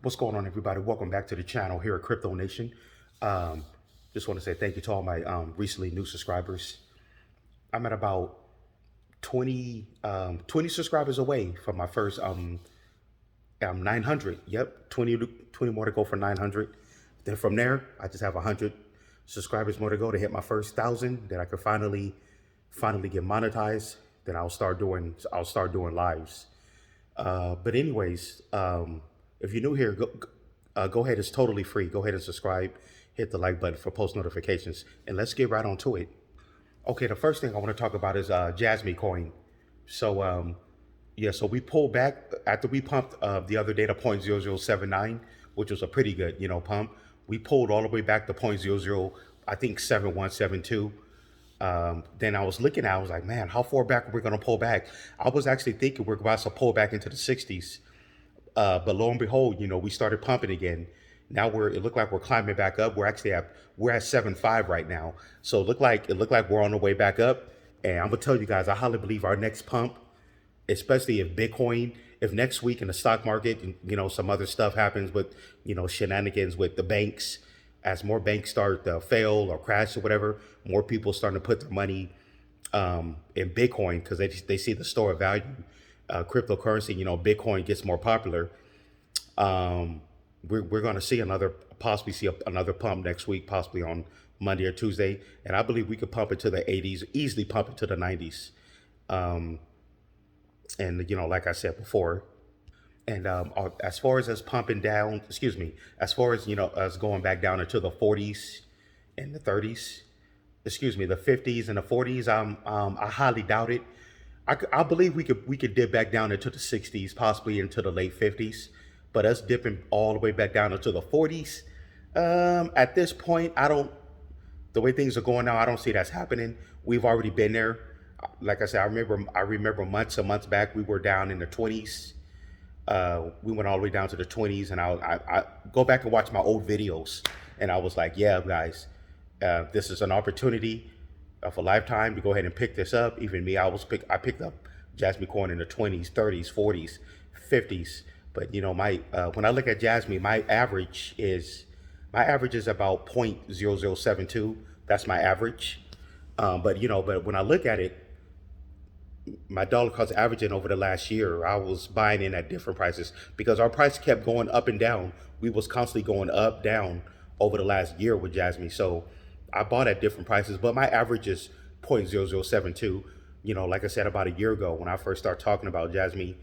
What's going on, everybody? Welcome back to the channel here at Crypto Nation. Um, just want to say thank you to all my recently new subscribers. I'm at about 20 subscribers away from my first 900. Yep, 20 more to go for 900. Then from there, I just have 100 subscribers more to go to hit my first 1,000. Then I could finally get monetized. Then I'll start doing lives. But anyways, if you're new here, go ahead. It's totally free. Go ahead and subscribe. Hit the like button for post notifications, and let's get right on to it. Okay, the first thing I want to talk about is Jasmy coin. So yeah, so we pulled back after we pumped the other day to 0.0079, which was a pretty good pump. We pulled all the way back to 0.00, I think 7172. Then I was looking at, I was like, man, how far back are we going to pull back? I was actually thinking we're about to pull back into the 60s. But lo and behold, we started pumping again. Now it looked like we're climbing back up. We're at 7.5 right now. So it looked like we're on the way back up. And I'm gonna tell you guys, I highly believe our next pump, especially if Bitcoin, if next week in the stock market, some other stuff happens with, shenanigans with the banks, as more banks start to fail or crash or whatever, more people starting to put their money in Bitcoin because they see the store of value, cryptocurrency. Bitcoin gets more popular. Um, we're going to see another pump next week, possibly on Monday or Tuesday, and I believe we could pump it to the 80s, easily pump it to the 90s. Um, and like I said before, and as far as us pumping down, excuse me, as far as us going back down into the 40s and the 30s, excuse me, the 50s and the 40s, I highly doubt it. I believe we could dip back down into the 60s, possibly into the late 50s, but us dipping all the way back down into the 40s, at this point, I don't. The way things are going now, I don't see that's happening. We've already been there. Like I said, I remember months and months back, we were down in the 20s. We went all the way down to the 20s, and I go back and watch my old videos, and I was like, yeah, guys, this is an opportunity of a lifetime to go ahead and pick this up. Even me, I picked up Jasmy coin in the 20s, 30s, 40s, 50s. But my when I look at Jasmy, my average is about 0.0072. That's my average. But when I look at it, my dollar cost averaging over the last year, I was buying in at different prices because our price kept going up and down. We was constantly going up, down over the last year with Jasmy. So I bought at different prices, but my average is 0.0072. Like I said, about a year ago when I first started talking about Jasmy,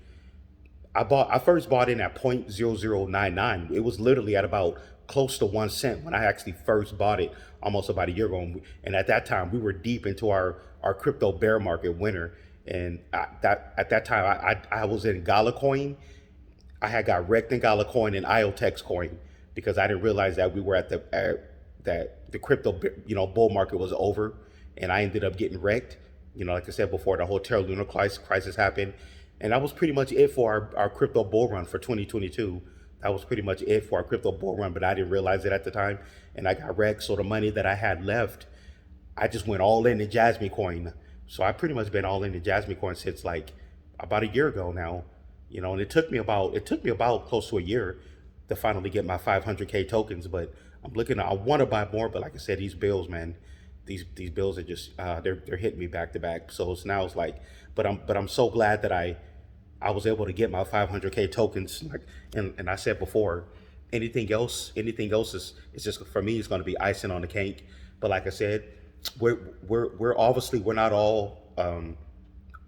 I first bought in at 0.0099. It was literally at about close to 1 cent when I actually first bought it almost about a year ago. And at that time, we were deep into our crypto bear market winter. And at that time, I was in Gala coin. I had got wrecked in Gala coin and IOTEX coin because I didn't realize that we were that the crypto bull market was over, and I ended up getting wrecked. Like I said before, the whole Terra Luna crisis happened, and that was pretty much it for our crypto bull run for 2022. That was pretty much it for our crypto bull run, but I didn't realize it at the time, and I got wrecked. So the money that I had left, I just went all in the Jasmy coin. So I pretty much been all in the Jasmy coin since like about a year ago now. And it took me about close to a year to finally get my 500K tokens. But I want to buy more, but like I said, these bills, man, these bills are just they're hitting me back to back. So it's like, but I'm so glad that I was able to get my 500K tokens. Like, and I said before, anything else is just for me. It's going to be icing on the cake. But like I said, we're obviously we're not all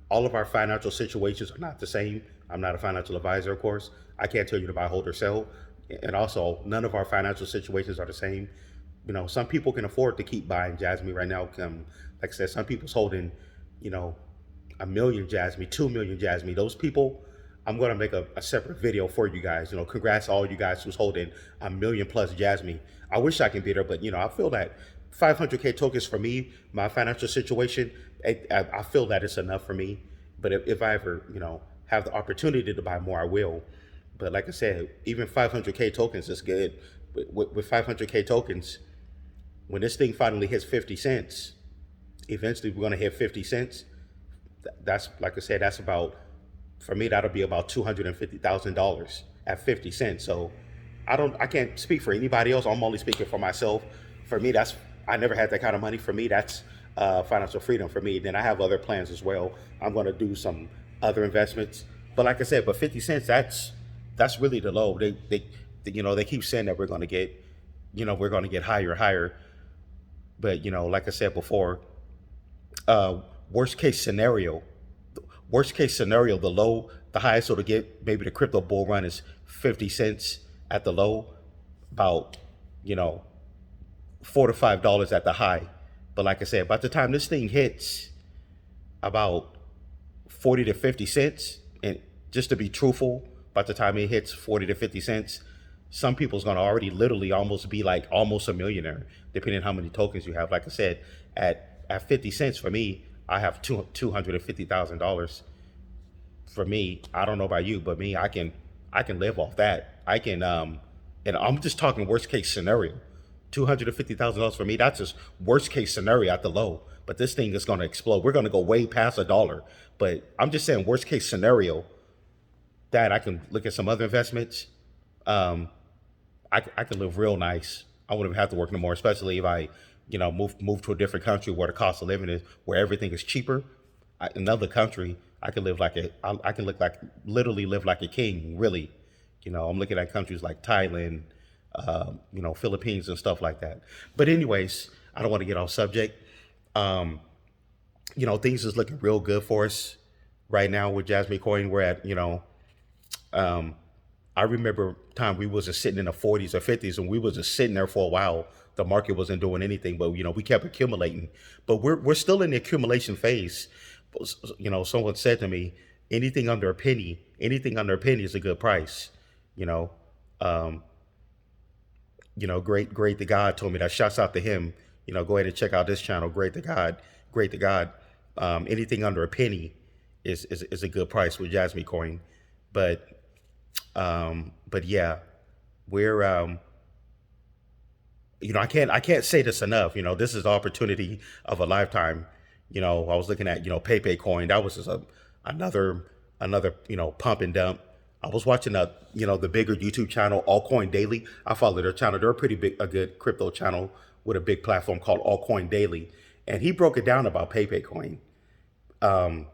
of our financial situations are not the same. I'm not a financial advisor, of course. I can't tell you to buy, hold, or sell. And also, none of our financial situations are the same. Some people can afford to keep buying Jasmy right now. Like I said, some people's holding, you know, a million Jasmy, 2 million Jasmy. Those people, I'm gonna make a separate video for you guys. Congrats to all you guys who's holding a million plus Jasmy. I wish I can be there, but I feel that 500K tokens for me, my financial situation, I feel that it's enough for me. But if I ever, have the opportunity to buy more, I will. But like I said, even 500K tokens is good. With 500K tokens, when this thing finally hits 50 cents, eventually we're gonna hit 50 cents. That's, like I said, for me, that'll be about $250,000 at 50 cents. So I can't speak for anybody else. I'm only speaking for myself. For me, that's I never had that kind of money. For me, that's financial freedom. For me, then I have other plans as well. I'm going to do some other investments. But like I said, but 50 cents, that's really the low. They keep saying that we're going to get, we're going to get higher and higher. But like I said before, uh, worst case scenario, the low, the highest it'll get, maybe the crypto bull run is 50 cents at the low, about you know $4 to $5 at the high. But like I said, by the time this thing hits about 40 to 50 cents, and just to be truthful, by the time it hits 40 to 50 cents, some people's gonna already literally almost be like almost a millionaire, depending on how many tokens you have. Like I said, at 50 cents for me, I have $250,000. For me, I don't know about you, but me, I can live off that. And I'm just talking worst case scenario. $250,000 for me, that's just worst case scenario at the low. But this thing is gonna explode. We're gonna go way past $1. But I'm just saying worst case scenario that I can look at some other investments. Um, I can live real nice. I wouldn't have to work no more, especially if I, move to a different country where the cost of living is, where everything is cheaper. Another country, I can live like I can look like literally live like a king. Really, I'm looking at countries like Thailand, Philippines and stuff like that. But anyways, I don't want to get off subject. Um, things is looking real good for us right now with Jasmy Coin. We're at, um, I remember time we was just sitting in the 40s or 50s, and we was just sitting there for a while. The market wasn't doing anything, but we kept accumulating. But we're still in the accumulation phase. Someone said to me, anything under a penny is a good price. You know, um, great to God told me that. Shouts out to him. Go ahead and check out this channel. Great to God. Anything under a penny is a good price with Jasmy Coin. But but yeah, we're I can't say this enough. This is the opportunity of a lifetime. I was looking at PayPay Coin. That was just another pump and dump. I was watching the bigger YouTube channel, Altcoin Daily. I follow their channel. They're a good crypto channel with a big platform called Altcoin Daily, and he broke it down about PayPay Coin. Um,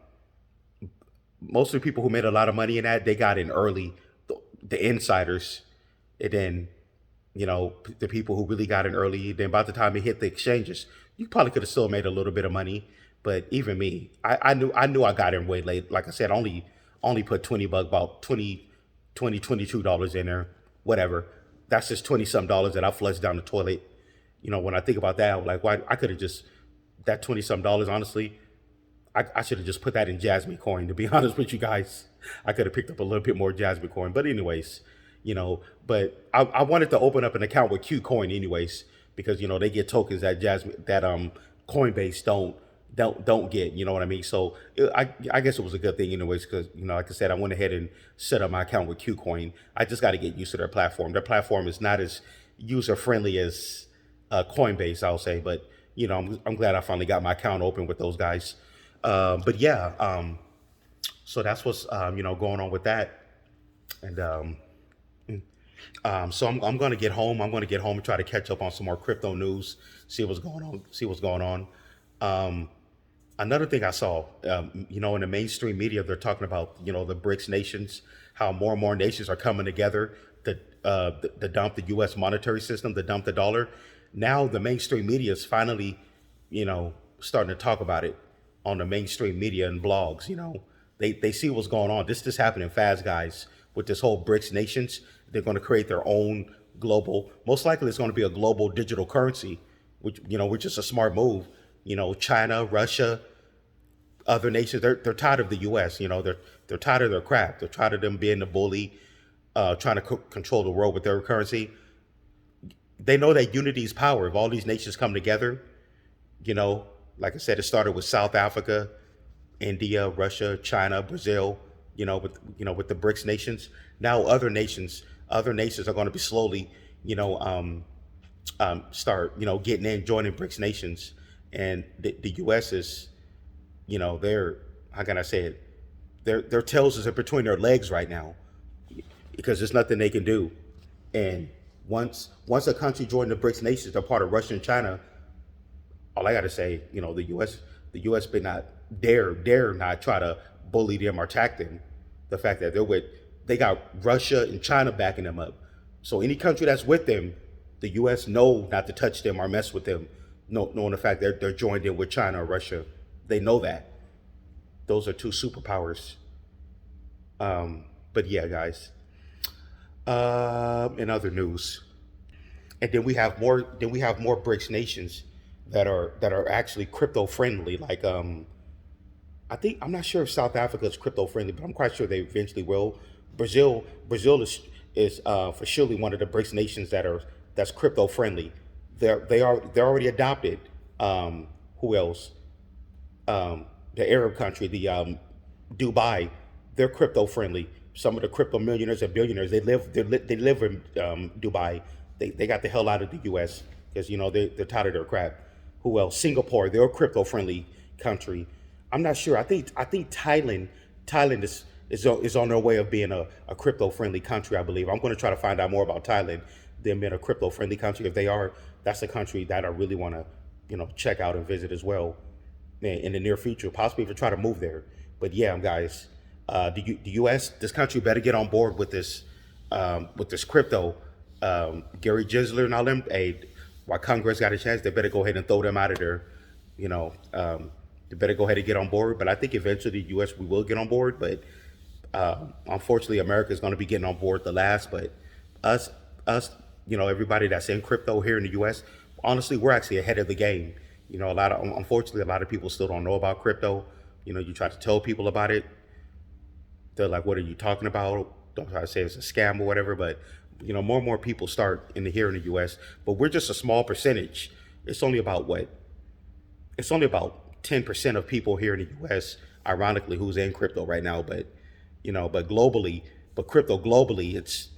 Most of the people who made a lot of money in that, they got in early, the insiders, and then the people who really got in early. Then by the time it hit the exchanges, you probably could have still made a little bit of money. But even me, I knew I got in way late. Like I said, only put 20 bucks, about 22 dollars in there, whatever. That's just 20 some dollars that I flushed down the toilet. When I think about that, I'm like, why I could have just that 20 some dollars, honestly, I should have just put that in Jasmy Coin, to be honest with you guys. I could have picked up a little bit more Jasmy Coin. But anyways, but I wanted to open up an account with Q Coin anyways, because they get tokens that Coinbase don't get, you know what I mean? So I guess it was a good thing anyways, because like I said, I went ahead and set up my account with Q Coin. I just got to get used to their platform. Their platform is not as user friendly as Coinbase, I'll say, but I'm glad I finally got my account open with those guys. But yeah, so that's what's going on with that. And so I'm going to get home. I'm going to get home and try to catch up on some more crypto news, see what's going on. See what's going on. Um, Another thing I saw, in the mainstream media, they're talking about the BRICS nations, how more and more nations are coming together to dump the U.S. monetary system, to dump the dollar. Now the mainstream media is finally, starting to talk about it on the mainstream media and blogs. They see what's going on. This happening fast, guys. With this whole BRICS nations, they're going to create their own global. Most likely, it's going to be a global digital currency, which is a smart move. China, Russia, other nations, they're tired of the U.S. They're tired of their crap. They're tired of them being the bully, trying to control the world with their currency. They know that unity is power. If all these nations come together, you know, like I said, it started with South Africa, India, Russia, China, Brazil. With the BRICS nations. Now other nations are going to be slowly, start, getting in, joining BRICS nations, and the U.S. is, they're, how can I say it? Their tails is in between their legs right now, because there's nothing they can do. And once a country joined the BRICS nations, they're part of Russia and China. All I got to say, the U.S. better not dare not try to bully them or attack them. The fact that they got Russia and China backing them up. So any country that's with them, the U.S. know not to touch them or mess with them, knowing the fact that they're joined in with China or Russia. They know that. Those are two superpowers. But yeah, guys. In other news, and then we have more. Then we have more BRICS nations that are actually crypto friendly. Like I think I'm not sure if South Africa is crypto friendly, but I'm quite sure they eventually will. Brazil is for surely one of the BRICS nations that's crypto friendly. They're already adopted. Who else? The Arab country, the Dubai, they're crypto friendly. Some of the crypto millionaires and billionaires they live in Dubai. They got the hell out of the U.S. because they're tired of their crap. Who else? Singapore, they're a crypto friendly country. I'm not sure. I think Thailand is on their way of being a crypto friendly country. I believe. I'm going to try to find out more about Thailand, them being a crypto friendly country. If they are, that's a country that I really want to check out and visit as well in the near future, possibly even try to move there. But yeah, guys, the U.S. this country better get on board with this crypto. Gary Gensler and all them. Hey, while Congress got a chance, they better go ahead and throw them out of there. They better go ahead and get on board. But I think eventually the U.S. we will get on board. But unfortunately, America is going to be getting on board the last. But us, us, everybody that's in crypto here in the U.S. Honestly, we're actually ahead of the game. Unfortunately, a lot of people still don't know about crypto. You try to tell people about it, they're like, "What are you talking about?" Don't try to say it's a scam or whatever. But more and more people start here in the U.S. But we're just a small percentage. It's only about what? It's only about 10% of people here in the U.S. Ironically, who's in crypto right now. But crypto globally, it's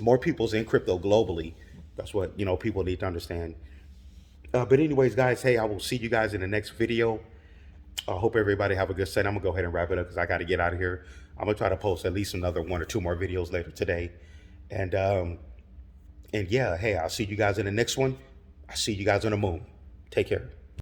more people's in crypto globally. That's what people need to understand. But anyways, guys, hey, I will see you guys in the next video. I hope everybody have a good set. I'm gonna go ahead and wrap it up because I got to get out of here. I'm gonna try to post at least another one or two more videos later today. And yeah, hey, I'll see you guys in the next one. I'll see you guys on the moon. Take care.